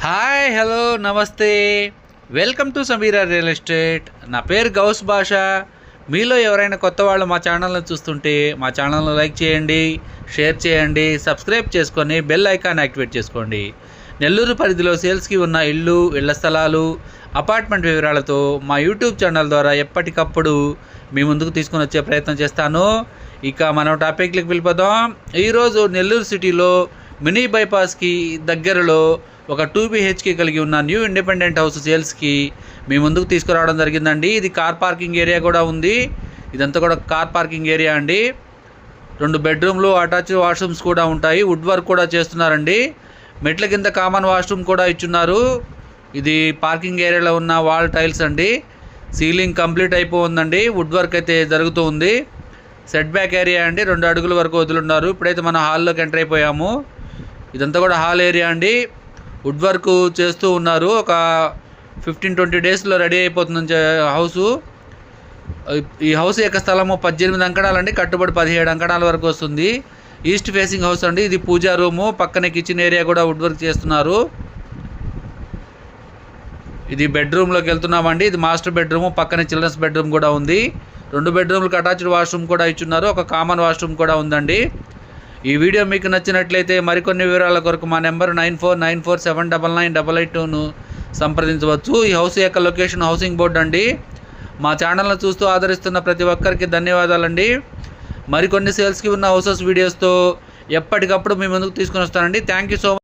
Hi hello నమస్తే welcome to Sameera real estate. నా పేరు గౌస్ భాష. మీలో ఎవరైనా కొత్త వాళ్ళు మా ఛానల్ని చూస్తుంటే మా ఛానల్ని లైక్ చేయండి, షేర్ చేయండి, సబ్స్క్రైబ్ చేసుకొని బెల్ ఐకాన్ యాక్టివేట్ చేసుకోండి. నెల్లూరు పరిధిలో సేల్స్కి ఉన్న ఇళ్ల స్థలాలు, అపార్ట్మెంట్ వివరాలతో మా యూట్యూబ్ ఛానల్ ద్వారా ఎప్పటికప్పుడు మీ ముందుకు తీసుకొని వచ్చే ప్రయత్నం చేస్తాను. ఇక మనం టాపిక్లకు వెళ్ళిపోదాం. ఈరోజు నెల్లూరు సిటీలో మినీ బైపాస్కి దగ్గరలో ఒక 2 BHK కలిగి ఉన్న న్యూ ఇండిపెండెంట్ హౌస్ సేల్స్కి మీ ముందుకు తీసుకురావడం జరిగిందండి. ఇది కార్ పార్కింగ్ ఏరియా కూడా ఉంది. ఇదంతా కూడా కార్ పార్కింగ్ ఏరియా అండి. 2 బెడ్రూమ్లు, అటాచ్డ్ వాష్రూమ్స్ కూడా ఉంటాయి. వుడ్ వర్క్ కూడా చేస్తున్నారండి. మెట్ల కింద కామన్ వాష్రూమ్ కూడా ఇచ్చున్నారు. ఇది పార్కింగ్ ఏరియాలో ఉన్న వాల్ టైల్స్ అండి. సీలింగ్ కంప్లీట్ అయిపోయిందండి. వుడ్ వర్క్ అయితే జరుగుతూ ఉంది. సెట్ బ్యాక్ ఏరియా అండి. 2 అడుగుల వరకు వదులున్నారు. ఇప్పుడైతే మనం హాల్లోకి ఎంటర్ అయిపోయాము. ఇదంతా కూడా హాల్ ఏరియా అండి. వుడ్ వర్క్ చేస్తూ ఉన్నారు. ఒక 15-20 డేస్లో రెడీ అయిపోతుంది హౌసు. ఈ హౌస్ యొక్క స్థలము 18 అంకణాలండి. కట్టుబడి 17 అంకణాల వరకు వస్తుంది. ఈస్ట్ ఫేసింగ్ హౌస్ అండి. ఇది పూజా రూము, పక్కనే కిచెన్ ఏరియా కూడా వుడ్ వర్క్ చేస్తున్నారు. ఇది బెడ్రూమ్లోకి వెళ్తున్నామండి. ఇది మాస్టర్ బెడ్రూము, పక్కనే చిల్డ్రన్స్ బెడ్రూమ్ కూడా ఉంది. 2 బెడ్రూమ్లకు అటాచ్డ్ వాష్రూమ్ కూడా ఇచ్చున్నారు. ఒక కామన్ వాష్రూమ్ కూడా ఉందండి. ఈ వీడియో మీకు నచ్చినట్లయితే మరికొన్ని వివరాల కొరకు మా నెంబర్ 9494799882ను సంప్రదించవచ్చు. ఈ హౌస్ యొక్క లొకేషన్ హౌసింగ్ బోర్డ్ అండి. మా ఛానల్ను చూస్తూ ఆదరిస్తున్న ప్రతి ఒక్కరికి ధన్యవాదాలండి. మరికొన్ని సేల్స్కి ఉన్న హౌసెస్ వీడియోస్తో ఎప్పటికప్పుడు మీ ముందుకు తీసుకుని వస్తానండి. Thank you so much.